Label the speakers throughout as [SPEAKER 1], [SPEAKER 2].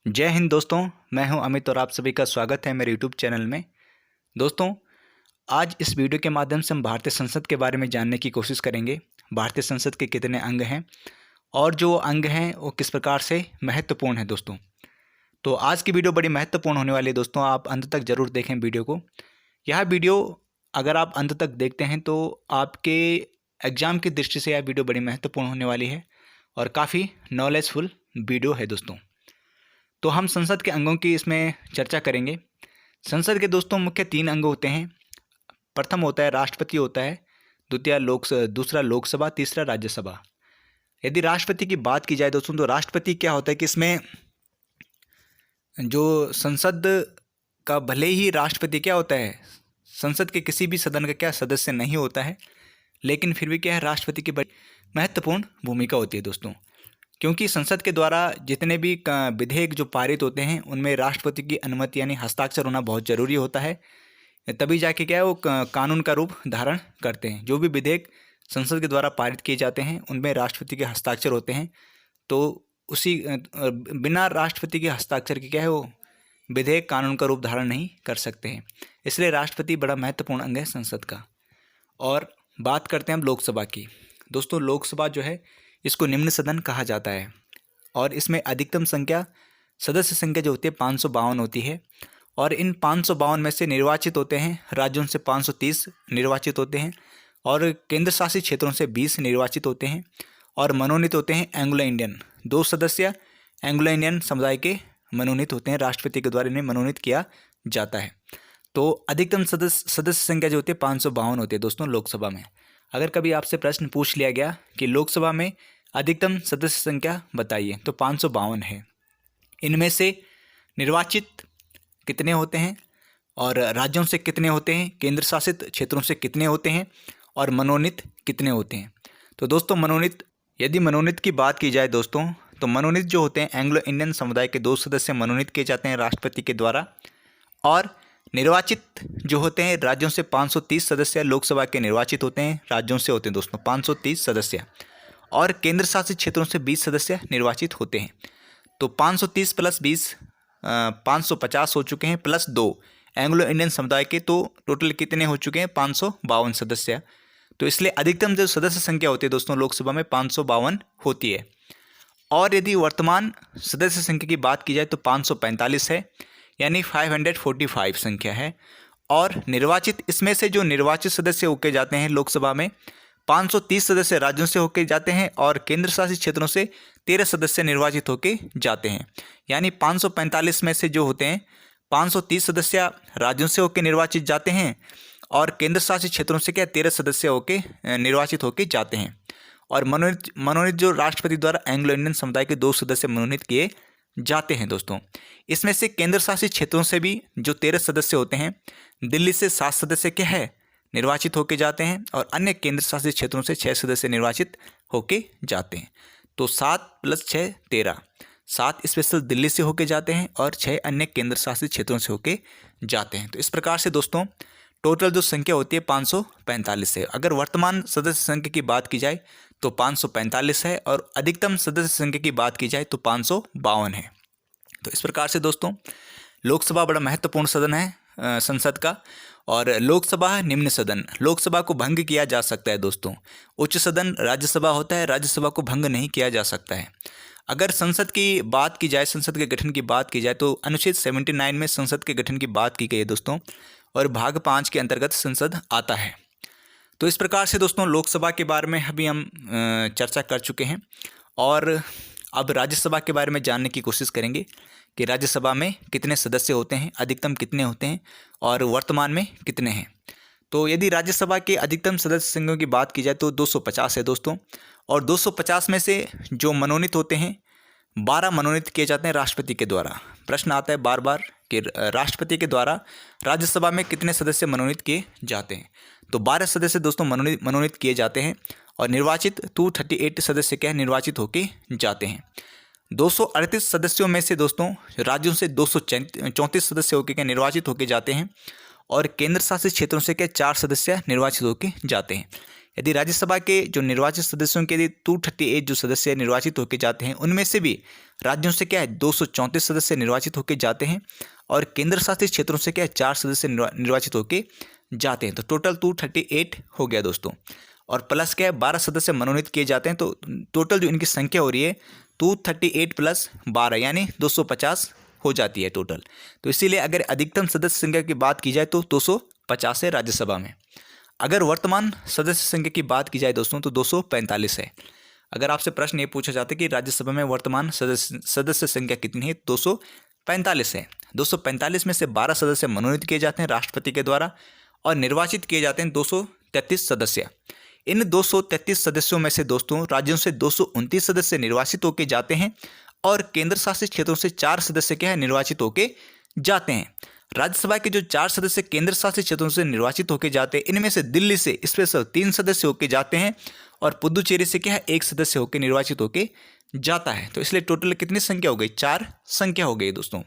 [SPEAKER 1] जय हिंद दोस्तों। मैं हूं अमित और आप सभी का स्वागत है मेरे यूट्यूब चैनल में। दोस्तों, आज इस वीडियो के माध्यम से हम भारतीय संसद के बारे में जानने की कोशिश करेंगे। भारतीय संसद के कितने अंग हैं और जो अंग हैं वो किस प्रकार से महत्वपूर्ण है दोस्तों। तो आज की वीडियो बड़ी महत्वपूर्ण होने वाली है दोस्तों, आप अंत तक ज़रूर देखें वीडियो को। यह वीडियो अगर आप अंत तक देखते हैं तो आपके एग्ज़ाम की दृष्टि से यह वीडियो बड़ी महत्वपूर्ण होने वाली है और काफ़ी नॉलेजफुल वीडियो है दोस्तों। तो हम संसद के अंगों की इसमें चर्चा करेंगे। संसद के दोस्तों मुख्य 3 अंग होते हैं। प्रथम होता है राष्ट्रपति होता है, दूसरा लोकसभा, तीसरा राज्यसभा। यदि राष्ट्रपति की बात की जाए दोस्तों तो राष्ट्रपति क्या होता है कि इसमें जो संसद का भले ही राष्ट्रपति क्या होता है, संसद के किसी भी सदन का क्या सदस्य नहीं होता है, लेकिन फिर भी क्या है, राष्ट्रपति की बड़ी महत्वपूर्ण भूमिका होती है दोस्तों। क्योंकि संसद के द्वारा जितने भी विधेयक जो पारित होते हैं उनमें राष्ट्रपति की अनुमति यानी हस्ताक्षर होना बहुत ज़रूरी होता है, तभी जाके क्या है वो कानून का रूप धारण करते हैं। जो भी विधेयक संसद के द्वारा पारित किए जाते हैं उनमें राष्ट्रपति के हस्ताक्षर होते हैं, तो उसी बिना राष्ट्रपति के हस्ताक्षर के क्या है वो विधेयक कानून का रूप धारण नहीं कर सकते हैं। इसलिए राष्ट्रपति बड़ा महत्वपूर्ण अंग है संसद का। और बात करते हैं हम लोकसभा की। दोस्तों, लोकसभा जो है इसको निम्न सदन कहा जाता है और इसमें अधिकतम संख्या सदस्य संख्या जो होती है 552 होती है। और इन 552 में से निर्वाचित होते हैं राज्यों से 530 निर्वाचित होते हैं और केंद्र शासित क्षेत्रों से 20 निर्वाचित होते हैं और मनोनीत होते हैं एंग्लो इंडियन 2 सदस्य एंग्लो इंडियन समुदाय के मनोनीत होते हैं। राष्ट्रपति के द्वारा इन्हें मनोनीत किया जाता है। तो अधिकतम सदस्य संख्या जो होती है 552 होती है दोस्तों लोकसभा में। अगर कभी आपसे प्रश्न पूछ लिया गया कि लोकसभा में अधिकतम सदस्य संख्या बताइए तो 552 है। इनमें से निर्वाचित कितने होते हैं और राज्यों से कितने होते हैं, केंद्र शासित क्षेत्रों से कितने होते हैं और मनोनीत कितने होते हैं। तो दोस्तों यदि मनोनीत की बात की जाए दोस्तों तो मनोनीत जो होते हैं एंग्लो इंडियन समुदाय के 2 सदस्य मनोनीत किए जाते हैं राष्ट्रपति के द्वारा। और निर्वाचित जो होते हैं राज्यों से 530 सदस्य लोकसभा के निर्वाचित होते हैं, राज्यों से होते हैं दोस्तों 530 सदस्य। और केंद्र शासित क्षेत्रों से 20 सदस्य निर्वाचित होते हैं। तो 530 प्लस 20 550 हो चुके हैं, प्लस 2 एंग्लो इंडियन समुदाय के, तो टोटल कितने हो चुके हैं 552 सदस्य। तो इसलिए अधिकतम जो सदस्य संख्या होती है दोस्तों लोकसभा में 552 होती है। और यदि वर्तमान सदस्य संख्या की बात की जाए तो 545 है, यानी 545 संख्या है। और निर्वाचित, इसमें से जो निर्वाचित सदस्य होके जाते हैं लोकसभा में 530 सदस्य राज्यों से होके जाते हैं और केंद्र शासित क्षेत्रों से 13 सदस्य निर्वाचित होके जाते हैं। यानी 545 में से जो होते हैं 530 सदस्य राज्यों से होके निर्वाचित जाते हैं और केंद्र शासित क्षेत्रों से क्या 13 सदस्य होके निर्वाचित होके जाते हैं। और मनोनीत जो राष्ट्रपति द्वारा एंग्लो इंडियन समुदाय के 2 सदस्य मनोनीत किए जाते हैं दोस्तों। इसमें से केंद्र शासित क्षेत्रों से भी जो 13 सदस्य होते हैं, दिल्ली से 7 सदस्य क्या है निर्वाचित होके जाते हैं और अन्य केंद्र शासित क्षेत्रों से 6 सदस्य निर्वाचित होके जाते हैं। तो 7 + 6 13, 7 स्पेशल दिल्ली से होके जाते हैं और 6 अन्य केंद्र शासित क्षेत्रों से होके जाते हैं। तो इस प्रकार से दोस्तों टोटल जो संख्या होती है 545 है। अगर वर्तमान सदस्य संख्या की बात की जाए तो 545 है और अधिकतम सदस्य संख्या की बात की जाए तो 552 है। तो इस प्रकार से दोस्तों लोकसभा बड़ा महत्वपूर्ण सदन है संसद का। और लोकसभा निम्न सदन, लोकसभा को भंग किया जा सकता है दोस्तों। उच्च सदन राज्यसभा होता है, राज्यसभा को भंग नहीं किया जा सकता है। अगर संसद की बात की जाए, संसद के गठन की बात की जाए तो अनुच्छेद 79 में संसद के गठन की बात की गई है दोस्तों और भाग 5 के अंतर्गत संसद आता है। तो इस प्रकार से दोस्तों लोकसभा के बारे में अभी हम चर्चा कर चुके हैं और अब राज्यसभा के बारे में जानने की कोशिश करेंगे कि राज्यसभा में कितने सदस्य होते हैं, अधिकतम कितने होते हैं और वर्तमान में कितने हैं। तो यदि राज्यसभा के अधिकतम सदस्य संख्या की बात की जाए तो 250 है दोस्तों। और 250 में से जो मनोनीत होते हैं 12 मनोनीत किए जाते हैं राष्ट्रपति के द्वारा। प्रश्न आता है बार बार कि राष्ट्रपति के द्वारा राज्यसभा में कितने सदस्य मनोनीत किए जाते हैं। तो 12 सदस्य दोस्तों मनोनीत किए जाते हैं और निर्वाचित 238 सदस्य क्या निर्वाचित होके जाते हैं। 238 सदस्यों में से दोस्तों राज्यों से 234 सदस्य होके क्या निर्वाचित होके जाते हैं और केंद्र शासित क्षेत्रों से क्या 4 सदस्य निर्वाचित होके जाते हैं। यदि राज्यसभा के जो निर्वाचित सदस्यों के लिए 238 जो सदस्य निर्वाचित होकर जाते हैं, उनमें से भी राज्यों से क्या है 234 सदस्य निर्वाचित होकर जाते हैं और केंद्र शासित क्षेत्रों से क्या है 4 सदस्य निर्वाचित होकर जाते हैं। तो टोटल 238 हो गया दोस्तों। और प्लस क्या है 12 सदस्य मनोनीत किए जाते हैं। तो टोटल जो इनकी संख्या हो रही है 238 प्लस 12 यानी 250 हो जाती है टोटल। तो इसीलिए अगर अधिकतम सदस्य संख्या की बात की जाए तो 250 है राज्यसभा में। अगर वर्तमान सदस्य संख्या की बात की जाए दोस्तों तो 245 है। अगर आपसे प्रश्न ये पूछा जाता है कि राज्यसभा में वर्तमान सदस्य संख्या कितनी है, 245 है। 245 में से 12 सदस्य मनोनीत किए जाते हैं राष्ट्रपति के द्वारा और निर्वाचित किए जाते हैं 233 सदस्य। इन 233 सदस्यों में से दोस्तों राज्यों से 229 सदस्य निर्वाचित होकर जाते हैं और केंद्र शासित क्षेत्रों से 4 सदस्य क्या है निर्वाचित होकर जाते हैं। राज्यसभा के जो 4 सदस्य केंद्र शासित क्षेत्रों से निर्वाचित होकर जाते हैं, इनमें से दिल्ली से स्पेशल 3 सदस्य होकर जाते हैं और पुदुचेरी से क्या है 1 सदस्य होकर निर्वाचित होकर जाता है। तो इसलिए टोटल कितनी संख्या हो गई, 4 संख्या हो गई दोस्तों।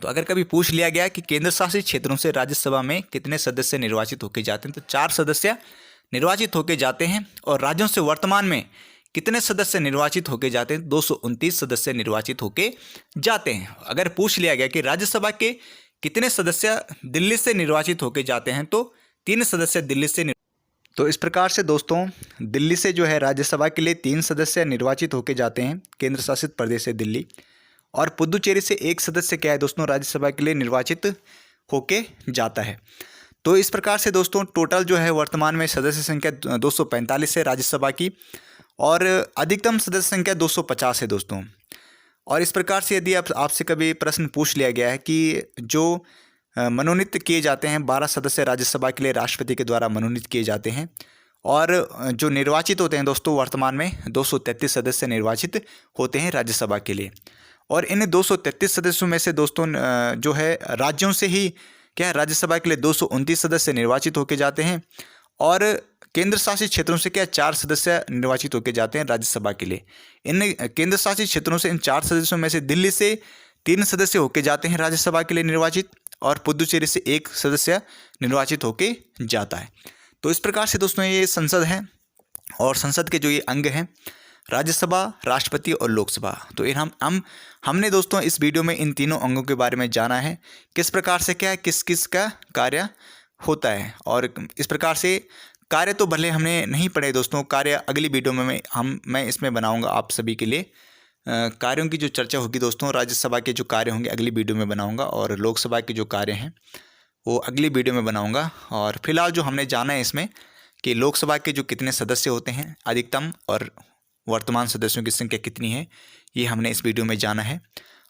[SPEAKER 1] तो अगर कभी पूछ लिया गया कि केंद्र शासित क्षेत्रों से राज्यसभा में कितने सदस्य निर्वाचित होकर जाते हैं, तो 4 सदस्य निर्वाचित होकर जाते हैं। और राज्यों से वर्तमान में कितने सदस्य निर्वाचित होकर जाते हैं, 229 सदस्य निर्वाचित होकर जाते हैं। अगर पूछ लिया गया कि राज्यसभा के कितने सदस्य दिल्ली से निर्वाचित होकर जाते हैं, तो 3 सदस्य दिल्ली से। तो इस प्रकार से दोस्तों दिल्ली से जो है राज्यसभा के लिए 3 सदस्य निर्वाचित होकर जाते हैं, केंद्र शासित प्रदेश है दिल्ली। और पुदुचेरी से 1 सदस्य क्या है दोस्तों राज्यसभा के लिए निर्वाचित होके जाता है। तो इस प्रकार से दोस्तों टोटल जो है वर्तमान में सदस्य संख्या 245 है राज्यसभा की और अधिकतम सदस्य संख्या 250 है दोस्तों। और इस प्रकार से यदि आपसे कभी प्रश्न पूछ लिया गया है कि जो मनोनीत किए जाते हैं 12 सदस्य राज्यसभा के लिए राष्ट्रपति के द्वारा मनोनीत किए जाते हैं और जो निर्वाचित होते हैं दोस्तों वर्तमान में 233 सदस्य निर्वाचित होते हैं राज्यसभा के लिए। और इन 233 सदस्यों में से दोस्तों जो है राज्यों से ही क्या है राज्यसभा के लिए 229 सदस्य निर्वाचित होकर जाते हैं और केंद्र शासित क्षेत्रों से क्या 4 सदस्य निर्वाचित होकर जाते हैं राज्यसभा के लिए। इन केंद्र शासित क्षेत्रों से इन 4 सदस्यों में से दिल्ली से 3 सदस्य होकर जाते हैं राज्यसभा के लिए निर्वाचित और पुदुचेरी से 1 सदस्य निर्वाचित होकर जाता है। तो इस प्रकार से दोस्तों ये संसद है और संसद के जो ये अंग हैं राज्यसभा, राष्ट्रपति और लोकसभा। तो इन हमने दोस्तों इस वीडियो में इन तीनों अंगों के बारे में जाना है, किस प्रकार से क्या है किस किस का कार्य होता है। और इस प्रकार से कार्य तो भले हमने नहीं पढ़े दोस्तों, कार्य अगली वीडियो में मैं इसमें बनाऊंगा आप सभी के लिए। कार्यों की जो चर्चा होगी दोस्तों, राज्यसभा के जो कार्य होंगे अगली वीडियो में बनाऊंगा और लोकसभा के जो कार्य हैं वो अगली वीडियो में बनाऊंगा। और फिलहाल जो हमने जाना है इसमें कि लोकसभा के जो कितने सदस्य होते हैं अधिकतम और वर्तमान सदस्यों की संख्या कितनी है, ये हमने इस वीडियो में जाना है।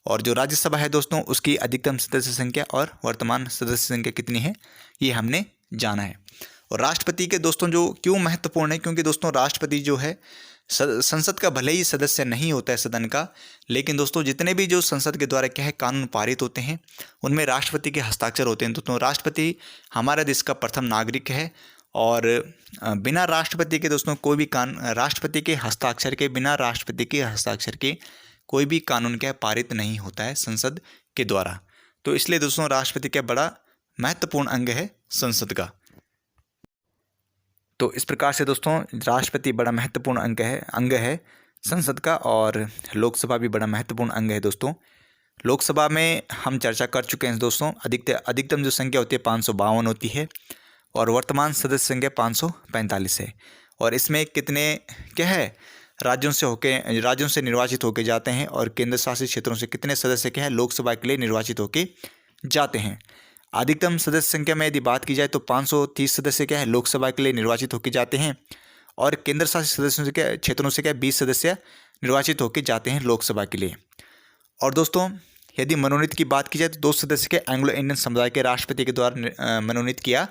[SPEAKER 1] और जो राज्यसभा है दोस्तों उसकी अधिकतम सदस्य संख्या और वर्तमान सदस्य संख्या कितनी है ये हमने जाना है। और राष्ट्रपति के दोस्तों जो क्यों महत्वपूर्ण है, क्योंकि दोस्तों राष्ट्रपति जो है संसद का भले ही सदस्य नहीं होता है सदन का, लेकिन दोस्तों जितने भी जो संसद के द्वारा क्या है कानून पारित होते हैं उनमें राष्ट्रपति के हस्ताक्षर होते हैं। दोस्तों राष्ट्रपति हमारे देश का प्रथम नागरिक है और बिना राष्ट्रपति के दोस्तों कोई भी राष्ट्रपति के हस्ताक्षर के बिना राष्ट्रपति के हस्ताक्षर के कोई भी कानून क्या पारित नहीं होता है संसद के द्वारा। तो इसलिए दोस्तों राष्ट्रपति क्या बड़ा महत्वपूर्ण अंग है संसद का। तो इस प्रकार से दोस्तों राष्ट्रपति बड़ा महत्वपूर्ण अंग है संसद का और लोकसभा भी बड़ा महत्वपूर्ण अंग है दोस्तों। लोकसभा में हम चर्चा कर चुके हैं दोस्तों, अधिकतम जो संख्या होती है 552 होती है और वर्तमान सदस्य संख्या 545 है। और इसमें कितने क्या है राज्यों से निर्वाचित होकर जाते हैं और केंद्र शासित क्षेत्रों से कितने सदस्य क्या है लोकसभा के लिए निर्वाचित होकर जाते हैं। अधिकतम सदस्य संख्या में यदि बात की जाए तो 530 सदस्य क्या है लोकसभा के लिए निर्वाचित होकर जाते हैं और केंद्र शासित सदस्यों से क्या क्षेत्रों से क्या 20 सदस्य निर्वाचित होकर जाते हैं लोकसभा के लिए। और दोस्तों यदि मनोनीत की बात की जाए तो 2 सदस्य के एंग्लो इंडियन समुदाय के राष्ट्रपति के द्वारा मनोनीत किया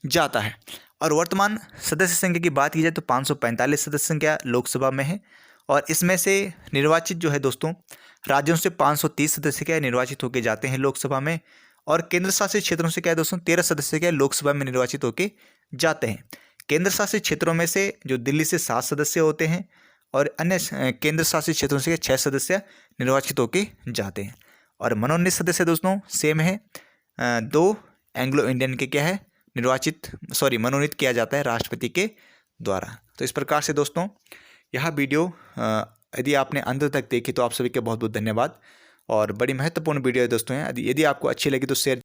[SPEAKER 1] जाता है। और वर्तमान सदस्य संख्या की बात की जाए तो 545 सदस्य संख्या लोकसभा में है और इसमें से निर्वाचित जो है दोस्तों राज्यों से 530 सदस्य क्या निर्वाचित होकर जाते हैं लोकसभा में और केंद्र शासित क्षेत्रों से क्या है दोस्तों 13 सदस्य क्या लोकसभा में निर्वाचित होकर जाते हैं। केंद्र शासित क्षेत्रों में से जो दिल्ली से 7 सदस्य होते हैं और अन्य केंद्र शासित क्षेत्रों से 6 सदस्य निर्वाचित होकर जाते हैं। और मनोनीत सदस्य दोस्तों सेम है, 2 एंग्लो इंडियन के क्या है मनोनीत किया जाता है राष्ट्रपति के द्वारा। तो इस प्रकार से दोस्तों यह वीडियो यदि आपने अंत तक देखी तो आप सभी के बहुत बहुत धन्यवाद। और बड़ी महत्वपूर्ण वीडियो है दोस्तों। यदि आपको अच्छी लगी तो शेयर